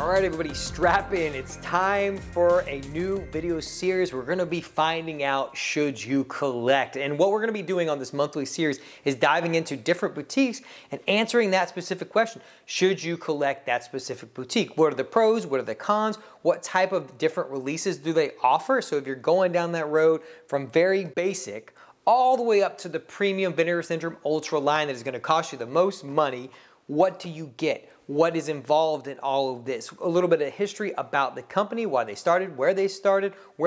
All right, everybody, strap in. It's time for a new video series. We're gonna be finding out, should you collect? And what we're gonna be doing on this monthly series is diving into different boutiques and answering that specific question. Should you collect that specific boutique? What are the pros? What are the cons? What type of different releases do they offer? So if you're going down that road from very basic all the way up to the premium Vinegar Syndrome Ultra line that is gonna cost you the most money, what do you get? What is involved in all of this? A little bit of history about the company, why they started, where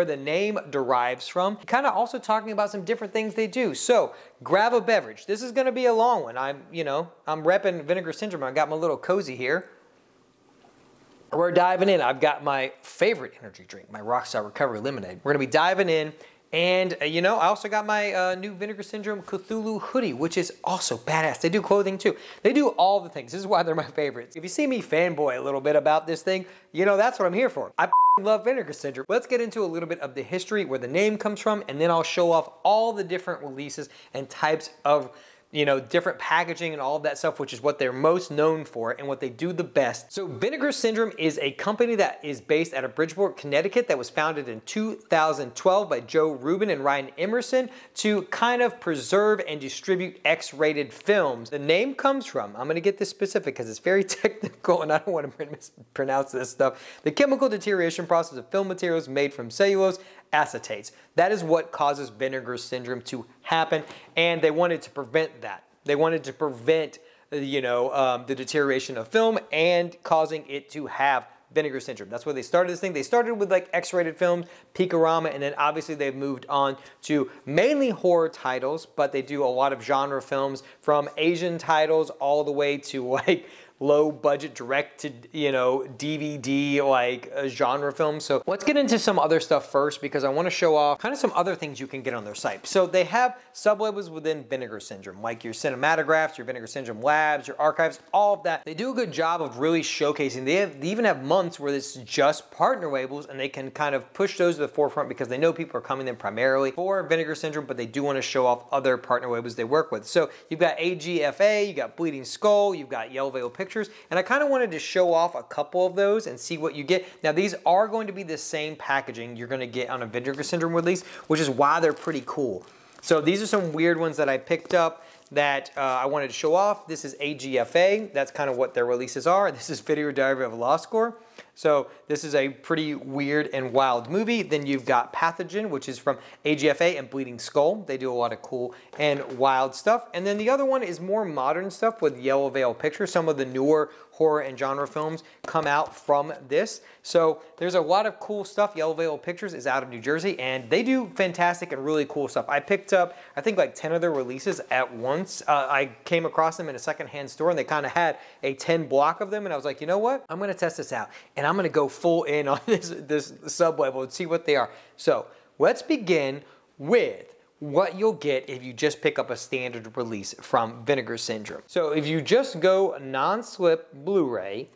the name derives from. Kind of also talking about some different things they do. So grab a beverage. This is gonna be a long one. I'm repping Vinegar Syndrome. I got my little cozy here. We're diving in. I've got my favorite energy drink, my Rockstar Recovery Lemonade. We're gonna be diving in. And, I also got my new Vinegar Syndrome Cthulhu hoodie, which is also badass. They do clothing too. They do all the things. This is why they're my favorites. If you see me fanboy a little bit about this thing, that's what I'm here for. I love Vinegar Syndrome. Let's get into a little bit of the history, where the name comes from, and then I'll show off all the different releases and types of different packaging and all of that stuff, which is what they're most known for and what they do the best. So Vinegar Syndrome is a company that is based out of Bridgeport, Connecticut, that was founded in 2012 by Joe Rubin and Ryan Emerson to kind of preserve and distribute X-rated films. The name comes from, I'm gonna get this specific because it's very technical and I don't want to mispronounce this stuff, the chemical deterioration process of film materials made from cellulose acetates. That is what causes Vinegar Syndrome to happen, and they wanted to prevent that. They wanted to prevent, the deterioration of film and causing it to have Vinegar Syndrome. That's why they started this thing. They started with like X-rated films, Peakorama, and then obviously they've moved on to mainly horror titles, but they do a lot of genre films, from Asian titles all the way to like low budget direct to DVD like genre films. So let's get into some other stuff first, because I want to show off kind of some other things you can get on their site. So they have sublabels within Vinegar Syndrome, like your cinematographs, your Vinegar Syndrome labs, your archives, all of that. They do a good job of really showcasing. They even have months where it's just partner labels, and they can kind of push those to the forefront because they know people are coming in primarily for Vinegar Syndrome, but they do want to show off other partner labels they work with. So you've got AGFA, you got Bleeding Skull, you've got Yellow Veil Pictures, and I kind of wanted to show off a couple of those and see what you get. Now these are going to be the same packaging you're going to get on a Vinegar Syndrome release, which is why they're pretty cool. So these are some weird ones that I picked up that I wanted to show off. This is AGFA. That's kind of what their releases are. This is Video Diary of a Law Score. So this is a pretty weird and wild movie. Then you've got Pathogen, which is from AGFA and Bleeding Skull. They do a lot of cool and wild stuff. And then the other one is more modern stuff with Yellow Veil Pictures. Some of the newer horror and genre films come out from this. So there's a lot of cool stuff. Yellow Veil Pictures is out of New Jersey, and they do fantastic and really cool stuff. I picked up, I think, like 10 of their releases at once. I came across them in a secondhand store, and they kind of had a 10 block of them, and I was like, you know what? I'm gonna test this out, and I'm gonna go full in on this sub-label and see what they are. So let's begin with what you'll get if you just pick up a standard release from Vinegar Syndrome. So if you just go non-slip Blu-ray,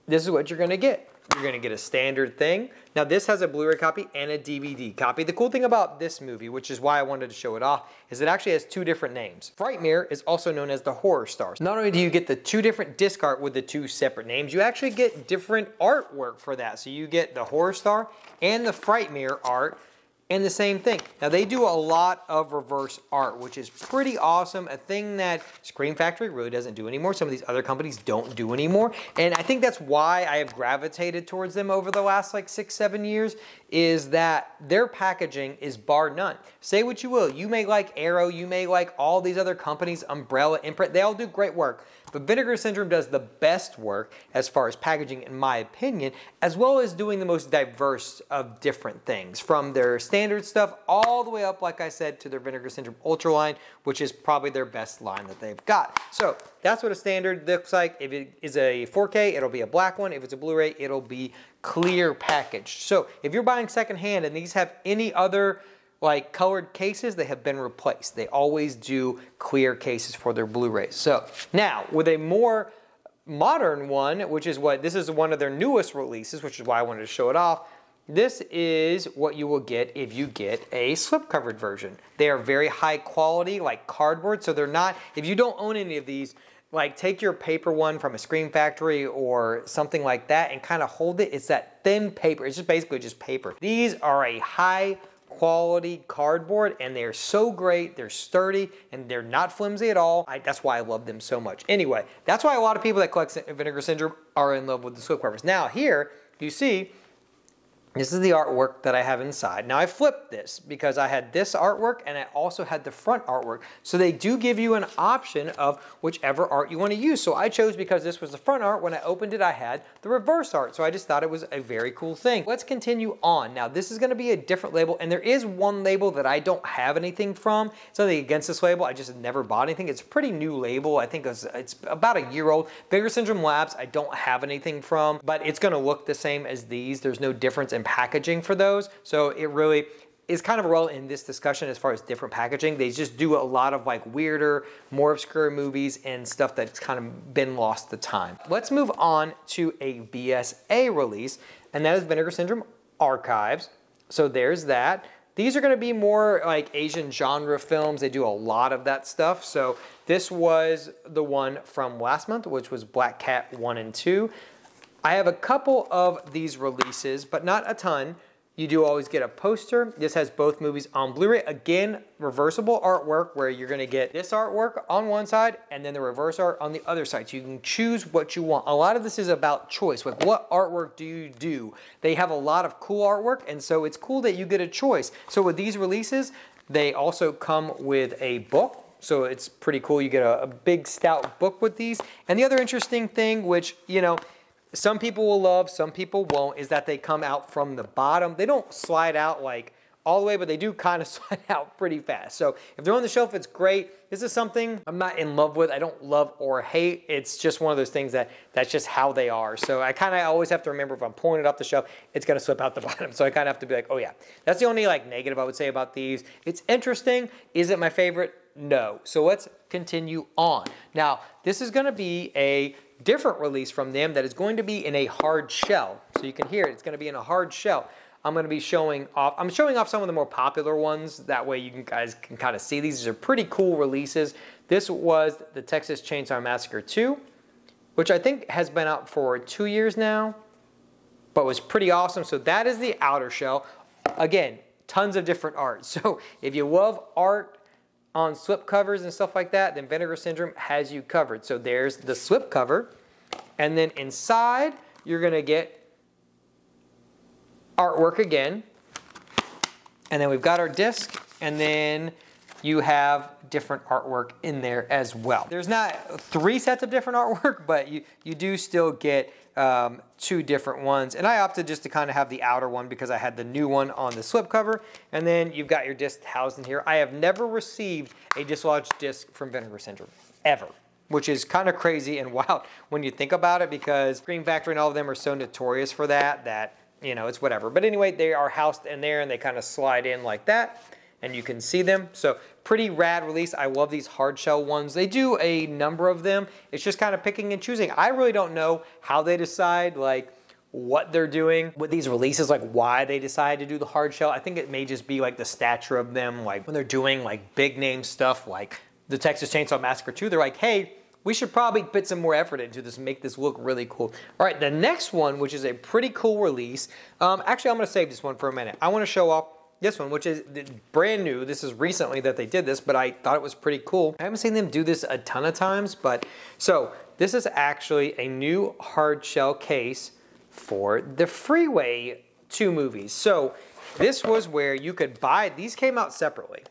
this is what you're gonna get. You're gonna get a standard thing. Now this has a Blu-ray copy and a DVD copy. The cool thing about this movie, which is why I wanted to show it off, is it actually has two different names. Frightmare is also known as the Horror Stars. Not only do you get the two different disc art with the two separate names, you actually get different artwork for that. So you get the Horror Star and the Frightmare art, and the same thing. Now they do a lot of reverse art, which is pretty awesome. A thing that Scream Factory really doesn't do anymore. Some of these other companies don't do anymore. And I think that's why I have gravitated towards them over the last like 6-7 years, is that their packaging is bar none. Say what you will. You may like Arrow, you may like all these other companies, Umbrella, Imprint, they all do great work. But Vinegar Syndrome does the best work as far as packaging, in my opinion, as well as doing the most diverse of different things, from their standard stuff all the way up, like I said, to their Vinegar Syndrome Ultra line, which is probably their best line that they've got. So that's what a standard looks like. If it is a 4K, it'll be a black one. If it's a Blu-ray, it'll be clear packaged. So if you're buying secondhand and these have any other like colored cases, they have been replaced. They always do clear cases for their Blu-rays. So now with a more modern one, which is this is one of their newest releases, which is why I wanted to show it off. this is what you will get if you get a slipcovered version. They are very high quality, like cardboard, so they're not, if you don't own any of these, like take your paper one from a Screen Factory or something like that and kind of hold it. It's that thin paper. It's just basically just paper. These are a high quality cardboard and they're so great. They're sturdy and they're not flimsy at all. That's why I love them so much. Anyway, that's why a lot of people that collect Vinegar Syndrome are in love with the slipcovers. Now here, you see, this is the artwork that I have inside. Now I flipped this because I had this artwork and I also had the front artwork. So they do give you an option of whichever art you want to use. So I chose, because this was the front art, when I opened it I had the reverse art. So I just thought it was a very cool thing. Let's continue on. Now this is going to be a different label, and there is one label that I don't have anything from. It's nothing against this label, I just never bought anything. It's a pretty new label. I think it's about a year old. Vinegar Syndrome Labs I don't have anything from, but it's going to look the same as these. There's no difference in packaging for those, so it really is kind of irrelevant in this discussion as far as different packaging. They just do a lot of like weirder, more obscure movies and stuff that's kind of been lost to time. Let's move on to a BSA release, and that is Vinegar Syndrome Archives. So there's that. These are going to be more like Asian genre films. They do a lot of that stuff. So this was the one from last month, which was Black Cat 1 and 2. I have a couple of these releases, but not a ton. You do always get a poster. This has both movies on Blu-ray. Again, reversible artwork where you're gonna get this artwork on one side and then the reverse art on the other side. So you can choose what you want. A lot of this is about choice. Like, what artwork do you do? They have a lot of cool artwork, and so it's cool that you get a choice. So with these releases, they also come with a book. So it's pretty cool. You get a big stout book with these. And the other interesting thing, which, you know, some people will love, some people won't, is that they come out from the bottom. They don't slide out like all the way, but they do kind of slide out pretty fast. So if they're on the shelf, it's great. This is something I'm not in love with. I don't love or hate. It's just one of those things that's just how they are. So I kind of always have to remember, if I'm pulling it off the shelf, it's going to slip out the bottom. So I kind of have to be like, oh yeah. That's the only like negative I would say about these. It's interesting. Is it my favorite? No. So let's continue on. Now, this is going to be a different release from them that is going to be in a hard shell. So you can hear it. It's going to be in a hard shell. I'm going to be showing off some of the more popular ones. That way you guys can kind of see these. These are pretty cool releases. This was the Texas Chainsaw Massacre 2, which I think has been out for 2 years now, but was pretty awesome. So that is the outer shell. Again, tons of different art. So if you love art on slip covers and stuff like that, then Vinegar Syndrome has you covered. So there's the slip cover, and then inside you're gonna get artwork again, and then we've got our disc, and then you have different artwork in there as well. There's not 3 sets of different artwork, but you do still get 2 different ones, and I opted just to kind of have the outer one because I had the new one on the slipcover, and then you've got your disc housed in here. I have never received a dislodged disc from Vinegar Syndrome, ever, which is kind of crazy and wild when you think about it, because Screen Factory and all of them are so notorious for that, you know, it's whatever. But anyway, they are housed in there and they kind of slide in like that, and you can see them. So pretty rad release. I love these hard shell ones. They do a number of them. It's just kind of picking and choosing. I really don't know how they decide like what they're doing with these releases, like why they decide to do the hard shell. I think it may just be like the stature of them, like when they're doing like big name stuff like the Texas Chainsaw Massacre 2, they're like, hey, we should probably put some more effort into this and make this look really cool. All right, the next one, which is a pretty cool release. Actually, I'm gonna save this one for a minute. I wanna show off this one, which is brand new. This is recently that they did this, but I thought it was pretty cool. I haven't seen them do this a ton of times, but so this is actually a new hard shell case for the Freeway 2 movies. So this was where you could buy, these came out separately.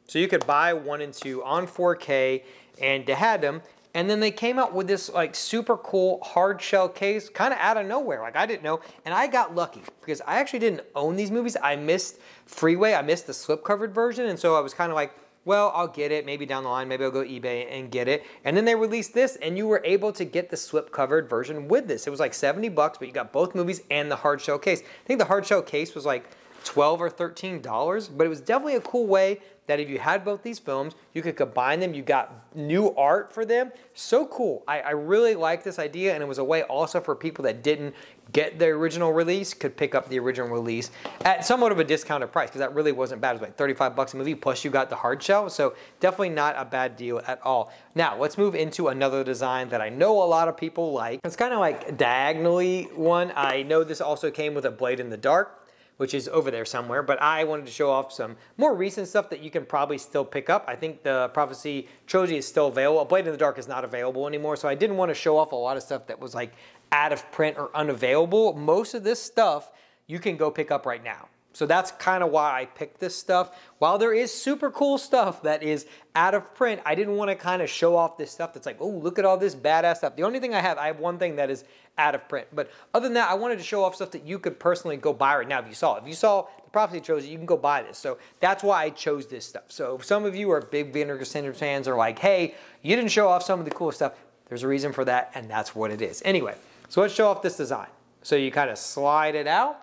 So you could buy 1 and 2 on 4K, and they had them. And then they came out with this like super cool hard shell case kind of out of nowhere. Like I didn't know, and I got lucky because I actually didn't own these movies. I missed Freeway, I missed the slip-covered version, and so I was kind of like, well, I'll get it, maybe down the line, maybe I'll go eBay and get it. And then they released this, and you were able to get the slip-covered version with this. It was like 70 bucks, but you got both movies and the hard shell case. I think the hard shell case was like $12 or $13, but it was definitely a cool way that if you had both these films, you could combine them. You got new art for them. So cool. I really like this idea, and it was a way also for people that didn't get the original release could pick up the original release at somewhat of a discounted price, because that really wasn't bad. It was like 35 bucks a movie, plus you got the hard shell, so definitely not a bad deal at all. Now, let's move into another design that I know a lot of people like. It's kind of like diagonally one. I know this also came with a blade in the dark, which is over there somewhere, but I wanted to show off some more recent stuff that you can probably still pick up. I think the Prophecy Trilogy is still available. A Blade in the Dark is not available anymore, so I didn't want to show off a lot of stuff that was like out of print or unavailable. Most of this stuff you can go pick up right now. So that's kind of why I picked this stuff. While there is super cool stuff that is out of print, I didn't want to kind of show off this stuff that's like, oh, look at all this badass stuff. The only thing I have one thing that is out of print. But other than that, I wanted to show off stuff that you could personally go buy right now if you saw it. If you saw the Prophecy Trilogy, you can go buy this. So that's why I chose this stuff. So if some of you are big Vinegar Syndrome fans are like, hey, you didn't show off some of the cool stuff, there's a reason for that, and that's what it is. Anyway, so let's show off this design. So you kind of slide it out,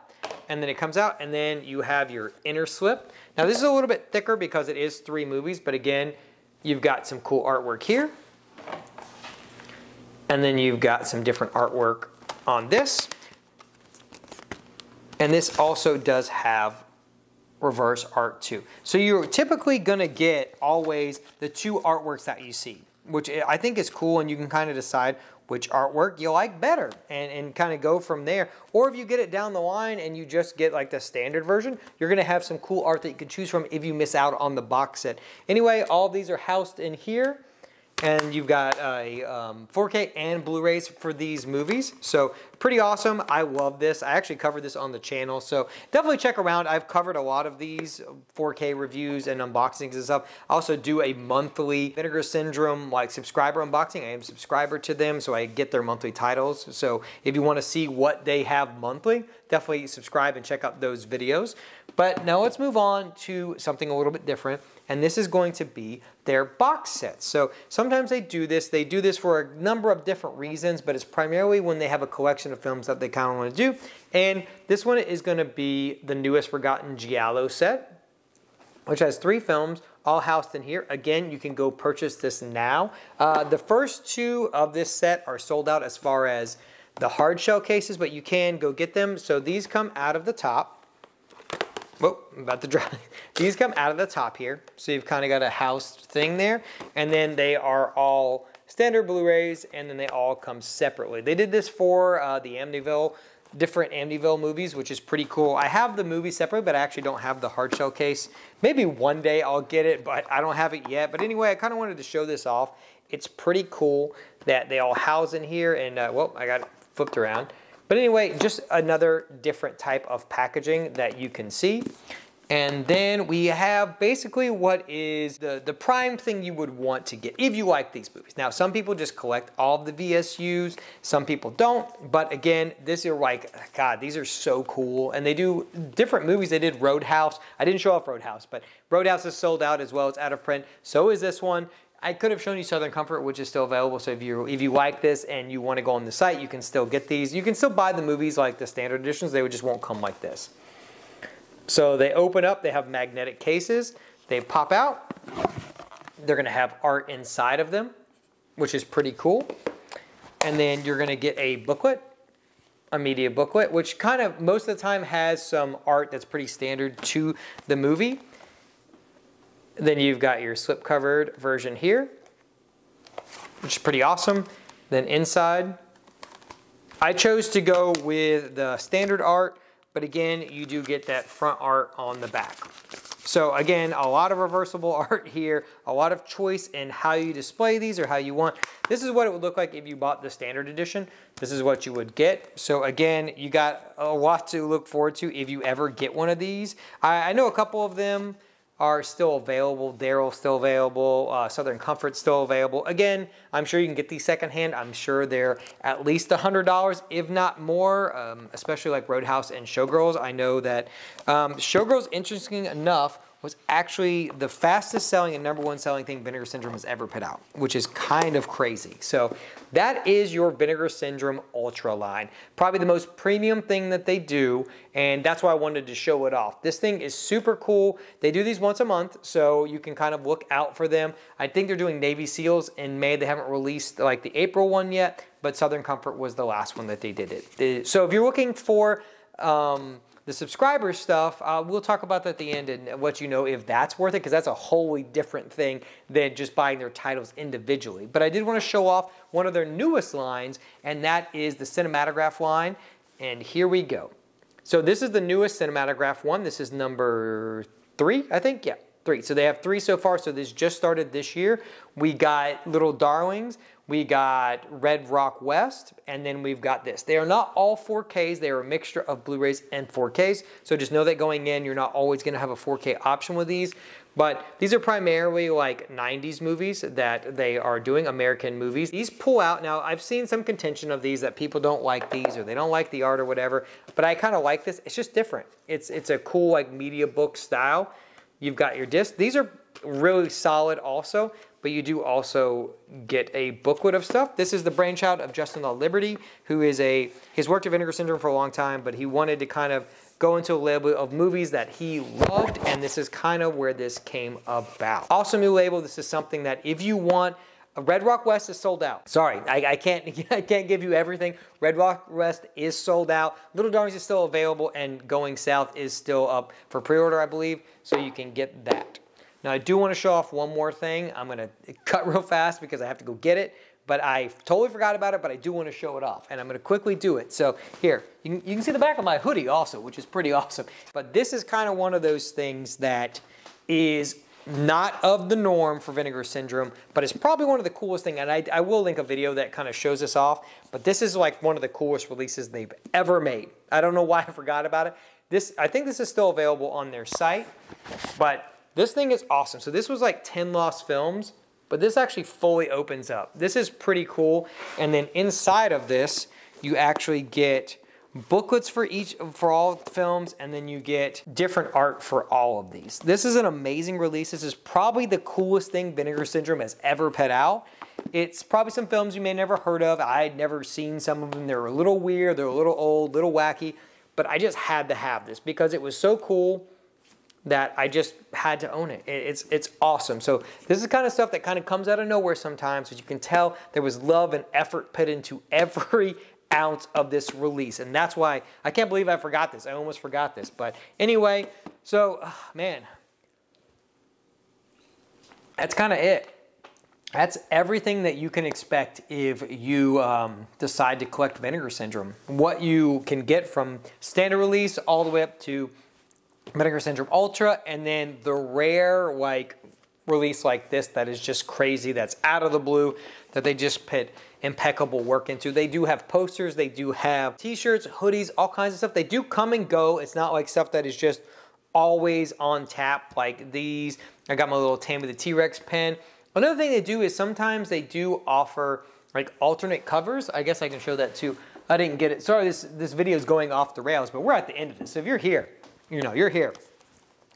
and then it comes out, and then you have your inner slip. Now this is a little bit thicker because it is 3 movies, but again, you've got some cool artwork here. And then you've got some different artwork on this. And this also does have reverse art too. So you're typically gonna get always the 2 artworks that you see, which I think is cool, and you can kind of decide which artwork you like better and kind of go from there. Or if you get it down the line and you just get like the standard version, you're gonna have some cool art that you can choose from if you miss out on the box set. Anyway, all these are housed in here, and you've got a 4K and Blu-rays for these movies. So pretty awesome. I love this. I actually covered this on the channel, so definitely check around. I've covered a lot of these 4K reviews and unboxings and stuff. I also do a monthly Vinegar Syndrome like subscriber unboxing. I am a subscriber to them, so I get their monthly titles. So if you want to see what they have monthly, definitely subscribe and check out those videos. But now let's move on to something a little bit different, and this is going to be their box sets. So sometimes they do this for a number of different reasons, but it's primarily when they have a collection of films that they kind of want to do. And this one is going to be the newest Forgotten Giallo set, which has 3 films all housed in here. Again, you can go purchase this now. The first 2 of this set are sold out as far as the hard shell cases, but you can go get them. So these come out of the top. Whoa, I'm about to drop. These come out of the top here. So you've kind of got a housed thing there. And then they are all standard Blu-rays, and then they all come separately. They did this for the Amityville, different Amityville movies, which is pretty cool. I have the movie separately, but I actually don't have the hard shell case. Maybe one day I'll get it, but I don't have it yet. But anyway, I kind of wanted to show this off. It's pretty cool that they all house in here, and well, I got it flipped around. But anyway, just another different type of packaging that you can see. And then we have basically what is the prime thing you would want to get if you like these movies. Now, some people just collect all of the VSUs, some people don't. But again, this is like, God, these are so cool. And they do different movies. They did Roadhouse. I didn't show off Roadhouse, but Roadhouse is sold out as well. It's out of print. So is this one. I could have shown you Southern Comfort, which is still available. So if you like this and you want to go on the site, you can still get these. You can still buy the movies like the standard editions. They just won't come like this. So they open up. They have magnetic cases. They pop out. They're going to have art inside of them, which is pretty cool. And then you're going to get a booklet, a media booklet, which kind of most of the time has some art that's pretty standard to the movie. Then you've got your slip-covered version here, which is pretty awesome. Then inside, I chose to go with the standard art, but again, you do get that front art on the back. So again, a lot of reversible art here, a lot of choice in how you display these or how you want. This is what it would look like if you bought the standard edition. This is what you would get. So again, you got a lot to look forward to if you ever get one of these. I know a couple of them are still available. Daryl's still available. Southern Comfort's still available. Again, I'm sure you can get these secondhand. I'm sure they're at least $100, if not more, especially like Roadhouse and Showgirls. I know that Showgirls, interesting enough, was actually the fastest selling and #1 selling thing Vinegar Syndrome has ever put out, which is kind of crazy. So that is your Vinegar Syndrome Ultra line. Probably the most premium thing that they do, and that's why I wanted to show it off. This thing is super cool. They do these once a month, so you can kind of look out for them. I think they're doing Navy SEALs in May. They haven't released like the April one yet, but Southern Comfort was the last one that they did it. So if you're looking for the subscriber stuff, we'll talk about that at the end and let you know if that's worth it, because that's a wholly different thing than just buying their titles individually. But I did want to show off one of their newest lines, and that is the Cinematograph line. And here we go. So this is the newest Cinematograph one. This is number 3, I think. Yeah, 3. So they have 3 so far. So this just started this year. We got Little Darlings. We got Red Rock West, and then we've got this. They are not all 4Ks. They are a mixture of Blu-rays and 4Ks. So just know that going in, you're not always going to have a 4K option with these. But these are primarily like 90s movies that they are doing, American movies. These pull out. Now, I've seen some contention of these that people don't like these or they don't like the art or whatever. But I kind of like this. It's just different. It's a cool like media book style. You've got your disc. These are really solid also, but you do also get a booklet of stuff. This is the brainchild of Justin Law Liberty, who is he's worked at Vinegar Syndrome for a long time, but he wanted to kind of go into a label of movies that he loved, and this is kind of where this came about. Also new label, this is something that if you want, Red Rock West is sold out. Sorry, I can't give you everything. Red Rock West is sold out. Little Darlings is still available, and Going South is still up for pre-order, I believe, so you can get that. Now, I do want to show off one more thing. I'm going to cut real fast because I have to go get it, but I totally forgot about it, but I do want to show it off, and I'm going to quickly do it. So here, you can see the back of my hoodie also, which is pretty awesome. But this is kind of one of those things that is not of the norm for Vinegar Syndrome, but it's probably one of the coolest things, and I will link a video that kind of shows this off, but this is like one of the coolest releases they've ever made. I don't know why I forgot about it. I think this is still available on their site, but this thing is awesome. So this was like 10 lost films, but this actually fully opens up. This is pretty cool. And then inside of this, you actually get booklets for all films, and then you get different art for all of these. This is an amazing release. This is probably the coolest thing Vinegar Syndrome has ever put out. It's probably some films you may never heard of. I had never seen some of them. They're a little weird, they're a little old, a little wacky, but I just had to have this because it was so cool that I just had to own it. It's awesome. So this is the kind of stuff that kind of comes out of nowhere sometimes, but you can tell there was love and effort put into every ounce of this release. And that's why I can't believe I forgot this. I almost forgot this. But anyway, so man, that's kind of it. That's everything that you can expect if you decide to collect Vinegar Syndrome. What you can get from standard release all the way up to Vinegar Syndrome Ultra, and then the rare like release like this that is just crazy, that's out of the blue, that they just put impeccable work into. They do have posters, they do have t-shirts, hoodies, all kinds of stuff. They do come and go. It's not like stuff that is just always on tap like these. I got my little Tammy the T-Rex pen. Another thing they do is sometimes they do offer like alternate covers. I guess I can show that too. I didn't get it. Sorry, this video is going off the rails, but we're at the end of this. So if you're here, you know, you're here.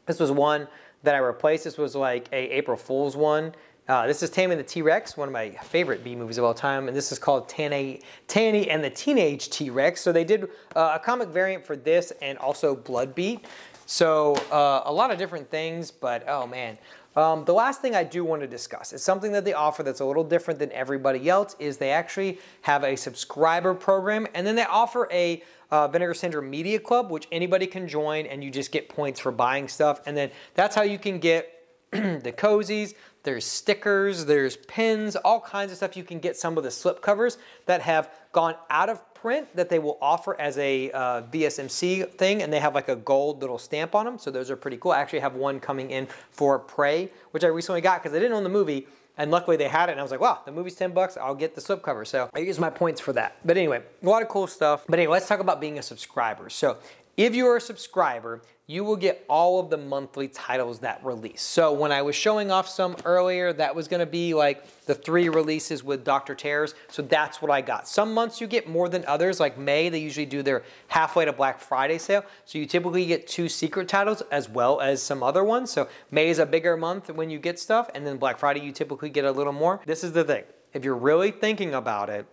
This was one that I replaced. This was like a April Fool's one. This is Tammy and the T-Rex, one of my favorite B movies of all time, and this is called Tanny and the Teenage T-Rex. So they did a comic variant for this and also Bloodbeat. So a lot of different things, but oh man. The last thing I do want to discuss is something that they offer that's a little different than everybody else, is they actually have a subscriber program, and then they offer a Vinegar Syndrome Media Club, which anybody can join, and you just get points for buying stuff. And then that's how you can get the cozies, there's stickers, there's pins, all kinds of stuff. You can get some of the slip covers that have gone out of print that they will offer as a VSMC thing, and they have like a gold little stamp on them, so those are pretty cool. I actually have one coming in for Prey, which I recently got because I didn't own the movie, and luckily they had it, and I was like, wow, the movie's 10 bucks, I'll get the slip cover. So I use my points for that. But anyway, a lot of cool stuff. But anyway, let's talk about being a subscriber. So if you're a subscriber, you will get all of the monthly titles that release. So when I was showing off some earlier, that was gonna be like the 3 releases with Dr. Tears. So that's what I got. Some months you get more than others, like May, they usually do their halfway to Black Friday sale. So you typically get 2 secret titles as well as some other ones. So May is a bigger month when you get stuff, and then Black Friday you typically get a little more. This is the thing, if you're really thinking about it,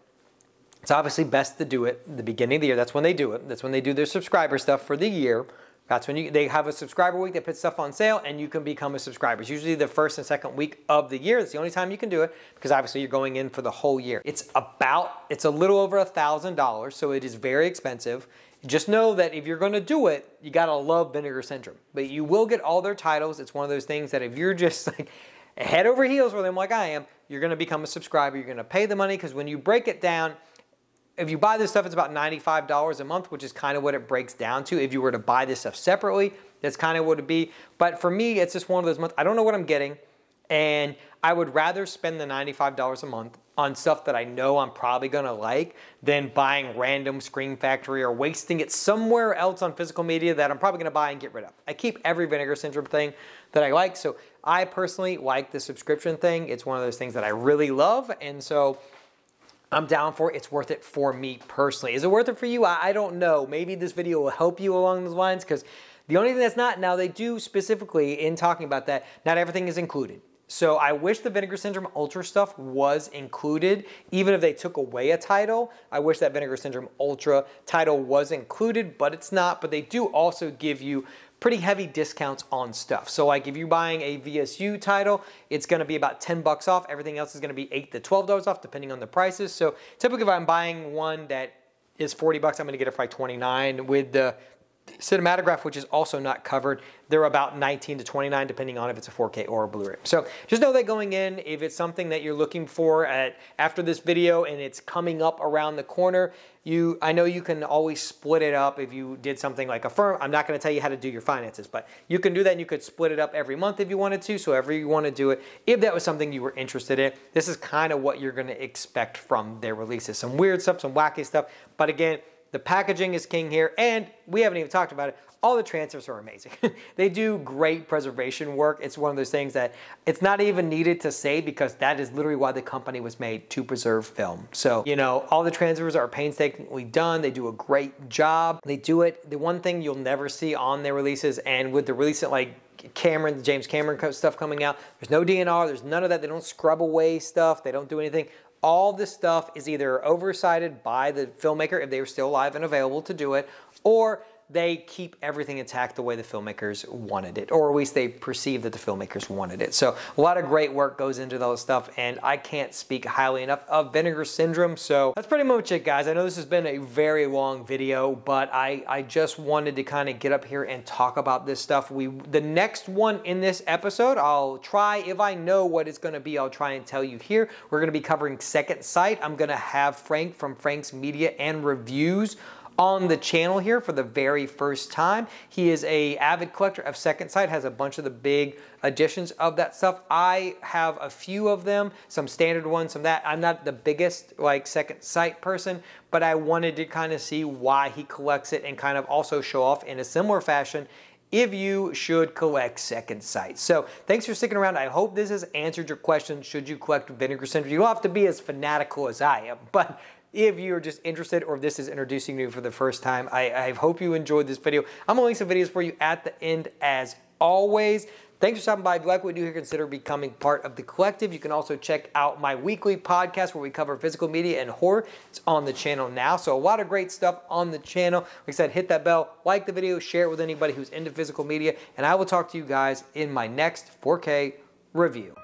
it's obviously best to do it at the beginning of the year. That's when they do it. That's when they do their subscriber stuff for the year. That's when they have a subscriber week. They put stuff on sale and you can become a subscriber. It's usually the first and second week of the year. That's the only time you can do it because obviously you're going in for the whole year. It's a little over $1,000, so it is very expensive. Just know that if you're going to do it, you got to love Vinegar Syndrome. But you will get all their titles. It's one of those things that if you're just like head over heels for them like I am, you're going to become a subscriber. You're going to pay the money because when you break it down, if you buy this stuff, it's about $95 a month, which is kind of what it breaks down to. If you were to buy this stuff separately, that's kind of what it'd be. But for me, it's just one of those months. I don't know what I'm getting, and I would rather spend the $95 a month on stuff that I know I'm probably going to like than buying random Scream Factory or wasting it somewhere else on physical media that I'm probably going to buy and get rid of. I keep every Vinegar Syndrome thing that I like, so I personally like the subscription thing. It's one of those things that I really love, and so I'm down for it. It's worth it for me personally. Is it worth it for you? I don't know. Maybe this video will help you along those lines because the only thing that's not, now they do specifically in talking about that, not everything is included. So I wish the Vinegar Syndrome Ultra stuff was included. Even if they took away a title, I wish that Vinegar Syndrome Ultra title was included, but it's not. But they do also give you pretty heavy discounts on stuff. So like if you're buying a VSU title, it's gonna be about 10 bucks off. Everything else is gonna be $8 to $12 off depending on the prices. So typically if I'm buying one that is 40 bucks, I'm gonna get it for like 29. With the cinematograph, which is also not covered, they're about 19 to 29 depending on if it's a 4K or a Blu-ray. So just know that going in, if it's something that you're looking for after this video and it's coming up around the corner, I know you can always split it up if you did something like a firm. I'm not going to tell you how to do your finances, but you can do that and you could split it up every month if you wanted to, so however you want to do it. If that was something you were interested in, this is kind of what you're going to expect from their releases. Some weird stuff, some wacky stuff, but again, the packaging is king here, and we haven't even talked about it. All the transfers are amazing. They do great preservation work. It's one of those things that it's not even needed to say because that is literally why the company was made, to preserve film. So, you know, all the transfers are painstakingly done. They do a great job. They do it. The one thing you'll never see on their releases, and with the recent like James Cameron stuff coming out, there's no DNR, there's none of that. They don't scrub away stuff. They don't do anything. All this stuff is either oversighted by the filmmaker if they were still alive and available to do it, or they keep everything intact the way the filmmakers wanted it, or at least they perceive that the filmmakers wanted it. So a lot of great work goes into those stuff, and I can't speak highly enough of Vinegar Syndrome. So that's pretty much it, guys. I know this has been a very long video, but I just wanted to kind of get up here and talk about this stuff. The next one in this episode, I'll try, if I know what it's going to be, I'll try and tell you here. We're going to be covering Second Sight. I'm going to have Frank from Frank's Media and Reviews on the channel here for the very first time. He is an avid collector of Second Sight, has a bunch of the big editions of that stuff. I have a few of them, some standard ones, some that. I'm not the biggest like Second Sight person, but I wanted to kind of see why he collects it and kind of also show off in a similar fashion if you should collect Second Sight. So thanks for sticking around. I hope this has answered your question. Should you collect Vinegar Syndrome? You don't have to be as fanatical as I am, but if you're just interested or if this is introducing you for the first time, I hope you enjoyed this video. I'm going to link some videos for you at the end as always. Thanks for stopping by. If you like what we do here, consider becoming part of the collective. You can also check out my weekly podcast where we cover physical media and horror. It's on the channel now. So a lot of great stuff on the channel. Like I said, hit that bell, like the video, share it with anybody who's into physical media, and I will talk to you guys in my next 4K review.